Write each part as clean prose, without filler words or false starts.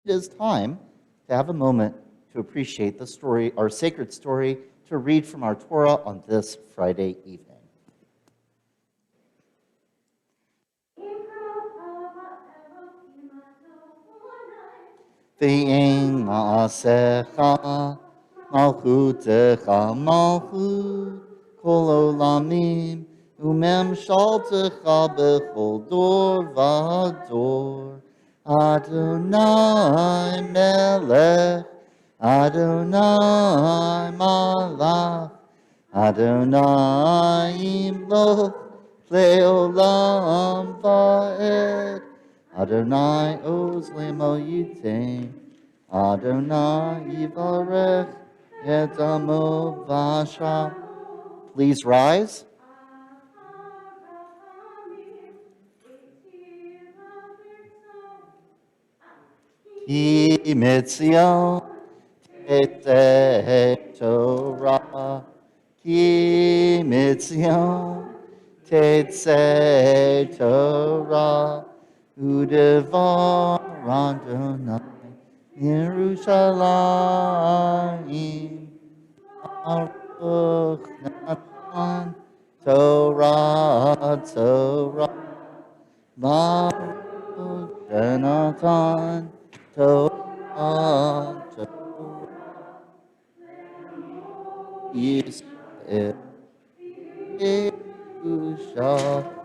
it is time to have a moment to appreciate the story, our sacred story, to read from our Torah on this Friday evening. V'yein ma'asecha malchutecha malchut kol olamim umemshaltecha bechol dor v'dor. Adonai melech, Adonai malach, Adonai imloch leolam va'ed. Adonai oz lemo yitain, Adonai yivarech et amo v'asha. Please rise. Ki mitzion tetzeh Torah, Ki mitzion tetzeh Torah, Udevar Adonai Yerushalayim, Baruch Natan Torah, Torah, Baruch Natan Torah, Torah, Yisrael, Yerushalayim.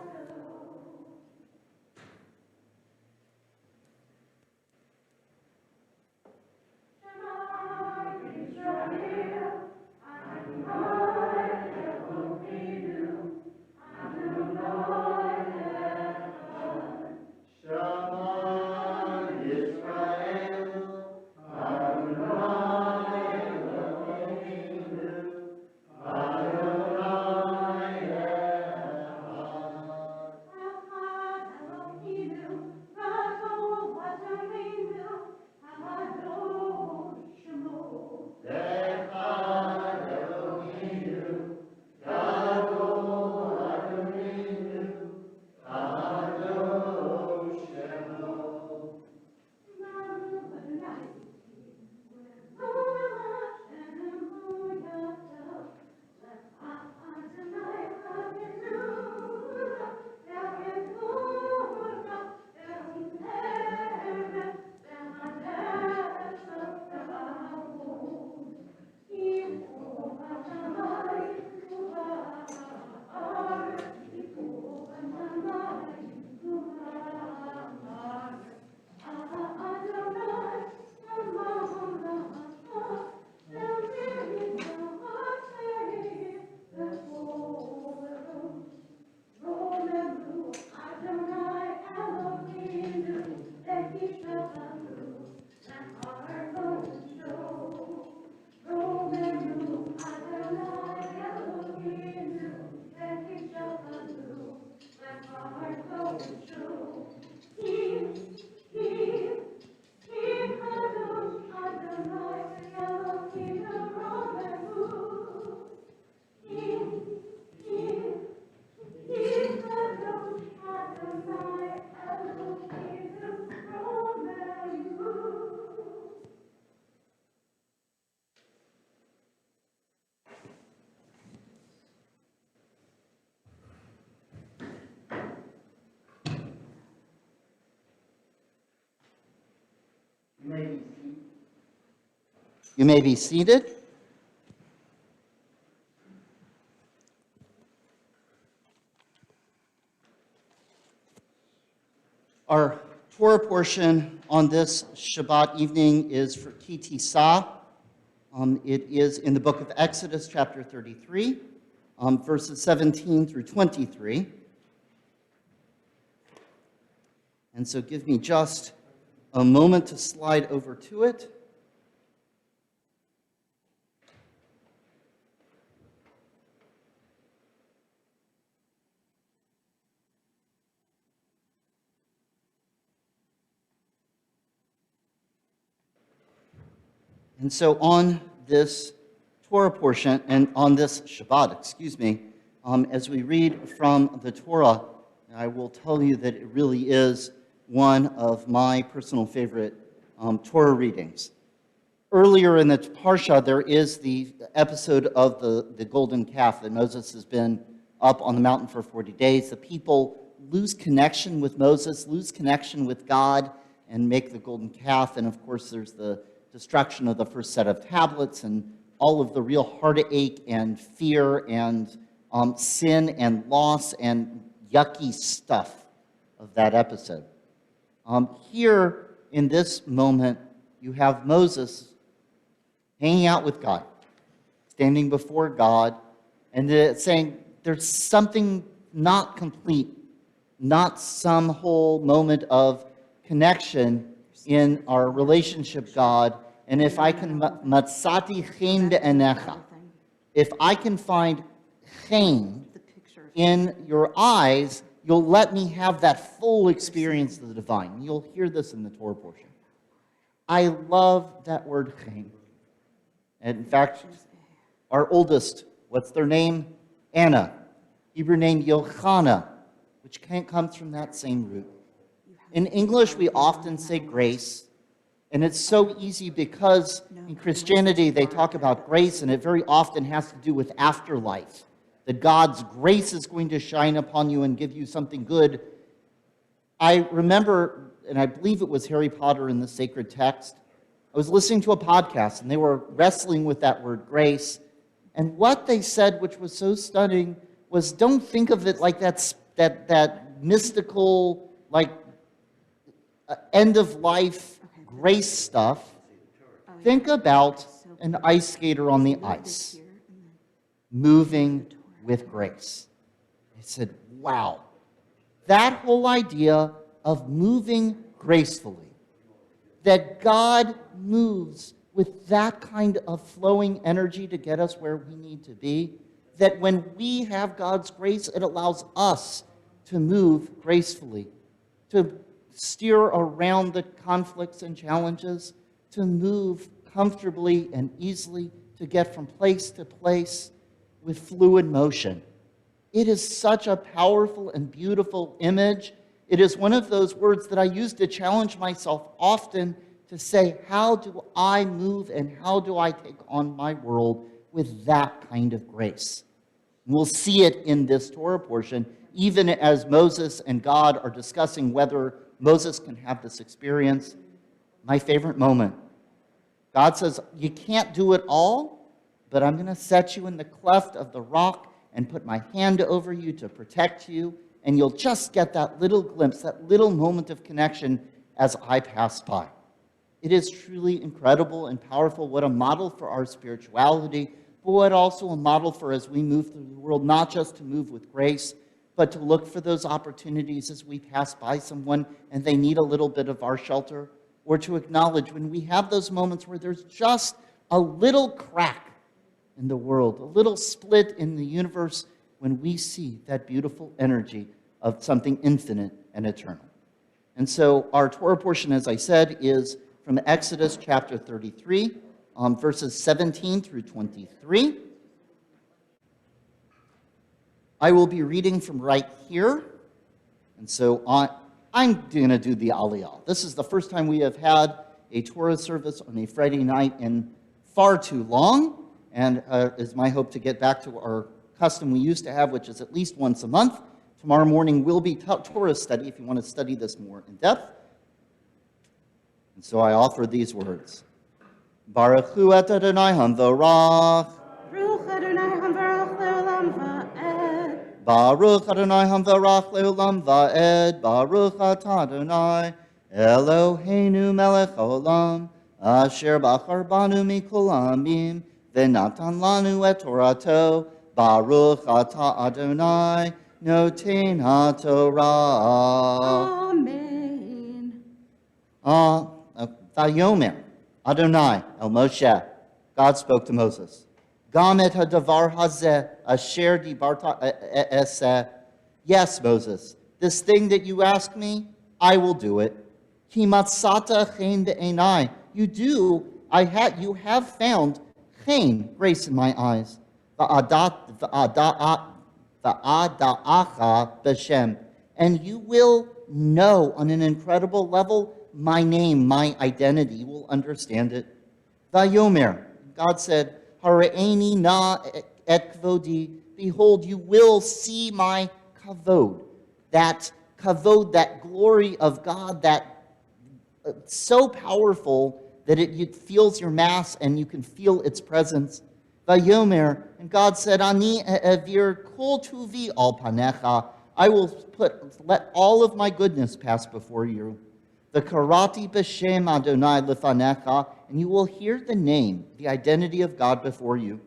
You may be seated. Our Torah portion on this Shabbat evening is for Ki Tissa. It is in the book of Exodus, chapter 33, verses 17 through 23. And so give me just a moment to slide over to it. And so on this Torah portion, and on this Shabbat, as we read from the Torah, I will tell you that it really is one of my personal favorite Torah readings. Earlier in the Parsha, there is the episode of the golden calf that Moses has been up on the mountain for 40 days. The people lose connection with Moses, lose connection with God, and make the golden calf. And of course, there's the destruction of the first set of tablets and all of the real heartache and fear and sin and loss and yucky stuff of that episode. Here, in this moment, you have Moses hanging out with God, standing before God, and saying there's something not complete, not some whole moment of connection in our relationship, God. And if I can, matzati chen be'enecha, if I can find chen in your eyes, you'll let me have that full experience of the divine. You'll hear this in the Torah portion. I love that word chen. And in fact, our oldest, what's their name? Anna. Hebrew name Yochana, which comes from that same root. In English, we often say grace. And it's so easy because in Christianity, they talk about grace, and it very often has to do with afterlife. That God's grace is going to shine upon you and give you something good. I remember, and I believe it was Harry Potter in the sacred text, I was listening to a podcast, and they were wrestling with that word grace. And what they said, which was so stunning, was don't think of it like that mystical, like end-of-life grace stuff. Think about an ice skater on the ice, moving with grace. I said, wow, that whole idea of moving gracefully, that God moves with that kind of flowing energy to get us where we need to be, that when we have God's grace, it allows us to move gracefully, to steer around the conflicts and challenges, to move comfortably and easily, to get from place to place with fluid motion. It is such a powerful and beautiful image. It is one of those words that I use to challenge myself often to say, how do I move and how do I take on my world with that kind of grace? We'll see it in this Torah portion, even as Moses and God are discussing whether Moses can have this experience. My favorite moment. God says, you can't do it all, but I'm going to set you in the cleft of the rock and put my hand over you to protect you, and you'll just get that little glimpse, that little moment of connection as I pass by. It is truly incredible and powerful, what a model for our spirituality, but what also a model for as we move through the world, not just to move with grace, but to look for those opportunities as we pass by someone and they need a little bit of our shelter, or to acknowledge when we have those moments where there's just a little crack in the world, a little split in the universe, when we see that beautiful energy of something infinite and eternal. And so our Torah portion, as I said, is from Exodus chapter 33, verses 17 through 23. I will be reading from right here, and so I'm going to do the Aliyah. This is the first time we have had a Torah service on a Friday night in far too long, and it's my hope to get back to our custom we used to have, which is at least once a month. Tomorrow morning will be Torah study if you want to study this more in depth. And so I offer these words. Baruch hu et Adonai hamvarach. Baruch Adonai hamvarach le'olam va'ed. Baruch Adonai hamvarach le'olam va'ed. Baruch atah Adonai Eloheinu melech haolam asher bachar banu mikol ha'amim v'natan lanu et torato. Baruch atah Adonai noten ha'torah. Amen. Vayomer Adonai el Moshe. God spoke to Moses. Gam et hadavar hazeh asher dibarta eseh. Yes, Moses, this thing that you ask me, I will do it. Ki matzata chen be'enai. You have found chen, grace in my eyes. Va'ada'acha b'shem. And you will know on an incredible level my name, my identity, you will understand it. Vayomer, God said, Hare'eni na et kvodi, behold, you will see my kavod, that glory of God, that so powerful that it feels your mass and you can feel its presence. Vayomer, and God said, Ani evir kol tuvi al panecha, I will let all of my goodness pass before you. The karati b'shem Adonai lefanecha, and you will hear the name, the identity of God before you.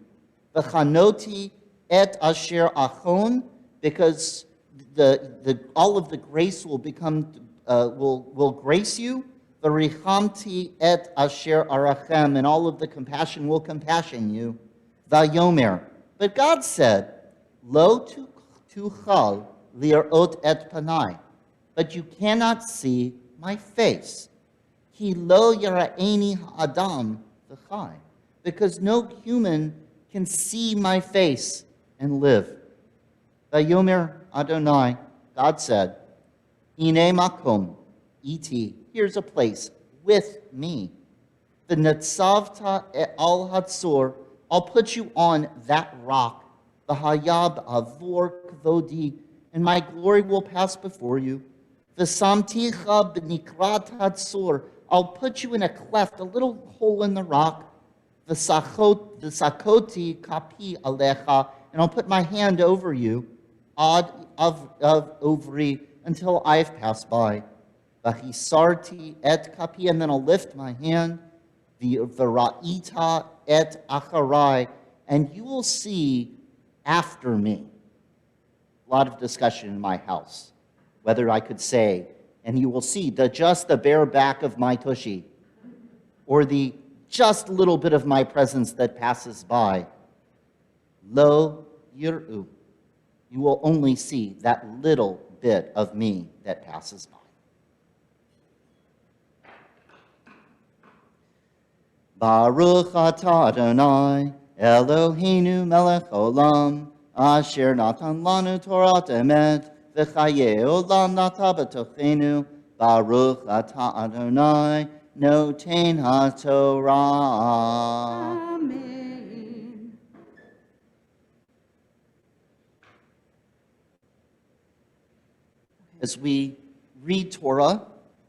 The chanoti et asher achon, because all of the grace will become will grace you. The richamti et asher arachem, and all of the compassion will compassion you. Vayomer, but God said, Lo tuchal lirot et panai, but you cannot see my face. Ki lo yara'eni ha'adam v'chai, because no human can see my face and live. Vayomer Adonai, God said, Ine makom, iti, here's a place with me. The netzavta al hatzor, I'll put you on that rock, the hayab avor kvodi, and my glory will pass before you. The samticha b'nikrat hatzor, I'll put you in a cleft, a little hole in the rock. The sakoti kapi alecha, and I'll put my hand over you, ad of ovri, until I've passed by. Vahisarti et kapi, and then I'll lift my hand. The V'ra'ita et acharai, and you will see after me. A lot of discussion in my house, whether I could say, and you will see just the bare back of my tushy, or the just little bit of my presence that passes by. Lo yir'u, you will only see that little bit of me that passes by. Baruch atah Adonai, Eloheinu melech olam, asher natan lanu Torat emet, v'chaye olam nata b'tochenu, Baruch atah Adonai, noten haTorah. Amen. As we read Torah,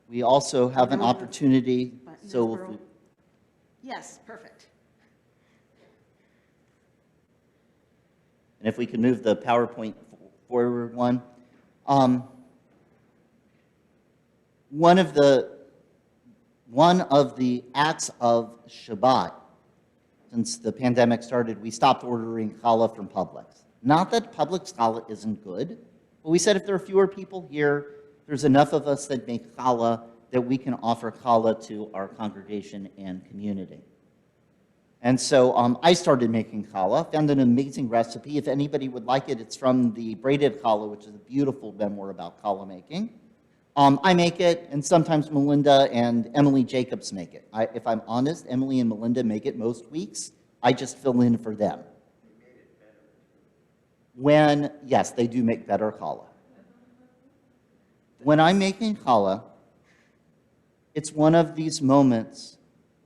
we also have an opportunity, so if we, Yes, perfect. and if we can move the PowerPoint forward one. One of the acts of Shabbat, since the pandemic started, we stopped ordering challah from Publix. Not that Publix challah isn't good, but we said if there are fewer people here, there's enough of us that make challah that we can offer challah to our congregation and community. And so I started making challah, found an amazing recipe. If anybody would like it, it's from the Braided Challah, which is a beautiful memoir about challah making. I make it, and sometimes Melinda and Emily Jacobs make it. If I'm honest, Emily and Melinda make it most weeks. I just fill in for them. Yes, they do make better challah. When I'm making challah, it's one of these moments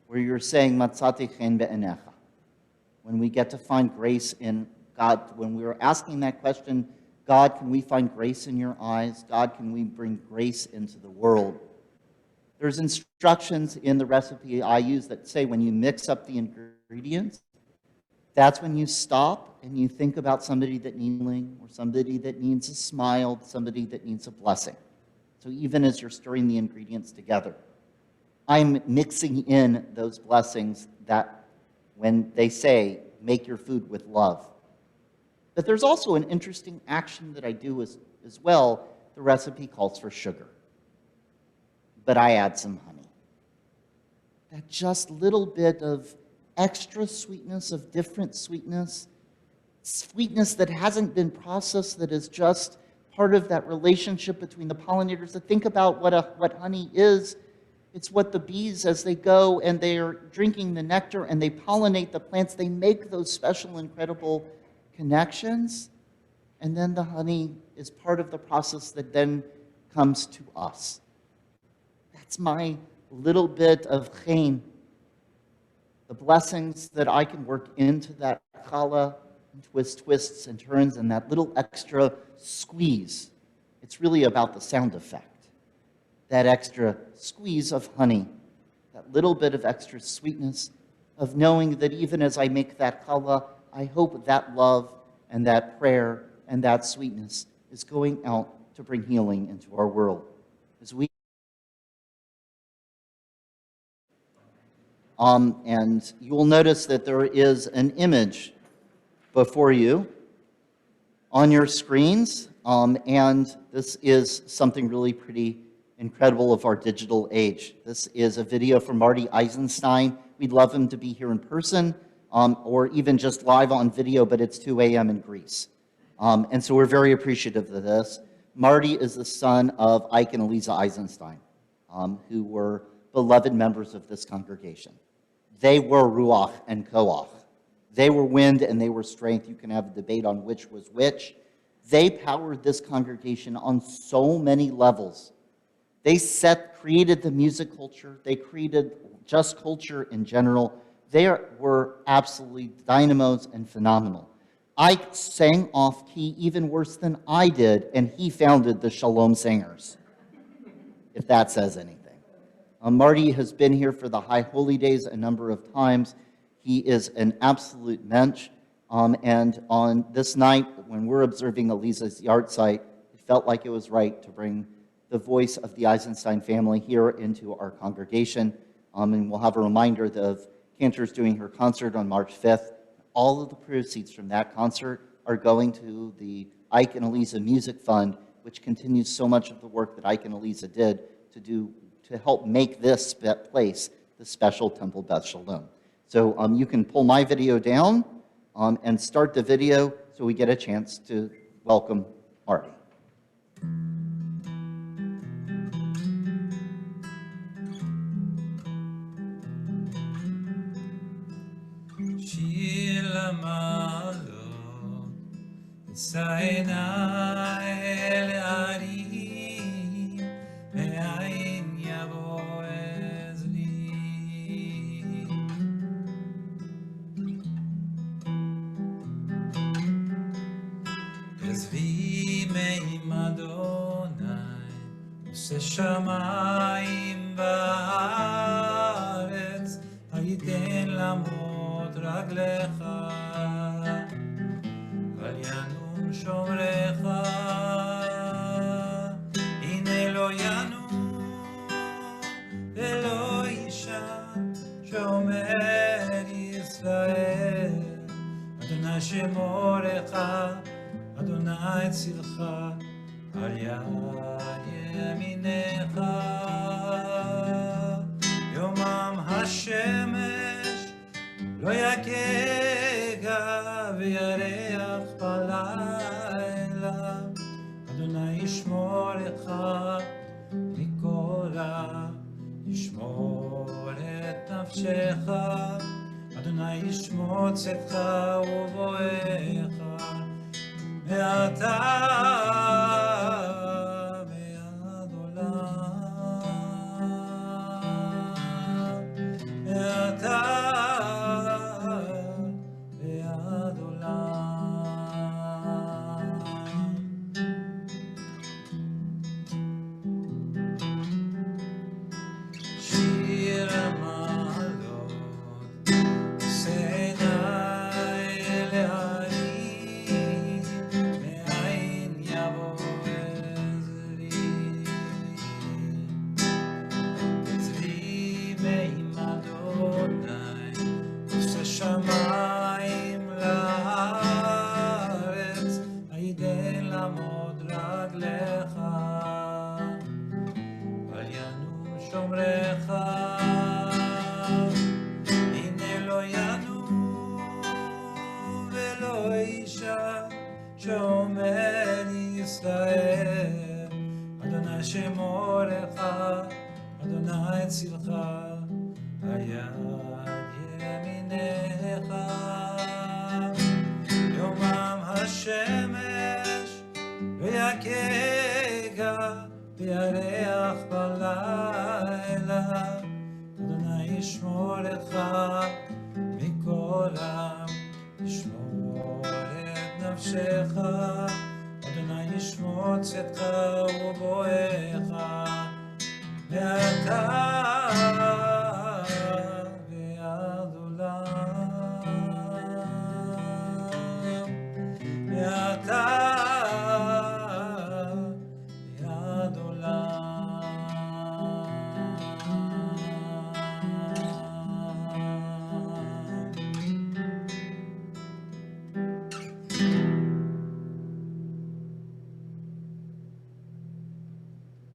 where you're saying, Matzati chen be'enecha. When we get to find grace in God, when we were asking that question, God, can we find grace in your eyes? God, can we bring grace into the world? There's instructions in the recipe I use that say when you mix up the ingredients, that's when you stop and you think about somebody that needs healing, or somebody that needs a smile, somebody that needs a blessing. So even as you're stirring the ingredients together, I'm mixing in those blessings that when they say, make your food with love. But there's also an interesting action that I do as well. The recipe calls for sugar, but I add some honey. That just little bit of extra sweetness, of different sweetness, sweetness that hasn't been processed, that is just part of that relationship between the pollinators. To think about what honey is, it's what the bees, as they go and they're drinking the nectar and they pollinate the plants, they make those special, incredible connections. And then the honey is part of the process that then comes to us. That That's my little bit of chen, the blessings that I can work into that challah, twists and turns, and that little extra squeeze. It's really about the sound effect, that extra squeeze of honey, that little bit of extra sweetness of knowing that even as I make that challah, I hope that love and that prayer and that sweetness is going out to bring healing into our world. As we and you will notice that there is an image before you on your screens, and this is something really pretty incredible of our digital age. This is a video from Marty Eisenstein. We'd love him to be here in person, or even just live on video, but it's 2 a.m. in Greece. And so we're very appreciative of this. Marty is the son of Ike and Alezah Eisenstein, who were beloved members of this congregation. They were ruach and koach. They were wind and they were strength. You can have a debate on which was which. They powered this congregation on so many levels. They created the music culture. They created just culture in general. They were absolutely dynamos and phenomenal. Ike sang off key even worse than I did, and he founded the Shalom Singers, if that says anything. Marty has been here for the High Holy Days a number of times. He is an absolute mensch. And on this night, when we're observing Alezah's yard site, it felt like it was right to bring the voice of the Eisenstein family here into our congregation. And we'll have a reminder of Cantor's doing her concert on March 5th. All of the proceeds from that concert are going to the Ike and Alezah Music Fund, which continues so much of the work that Ike and Alezah did to help make this place the special Temple Beth Shalom. So you can pull my video down and start the video so we get a chance to welcome Marty. שמיים וארץ, הייתן למות רגליך, אל ינום שומרך, הנה לא ינום ולא יישן, שומר ישראל, אדוני שמורך, אדוני צילך, על יד ימינך, יומם השמש לא יכגע וירח בלילה, אדוני ישמורך מכל רע, ישמור את נפשך, אדוני ישמור צאתך ובואך, מעתה וירח בלילה, ישמור לך מכל רע, ישמור את נפשך, אדוני ישמור צאתך ובואך, ואתה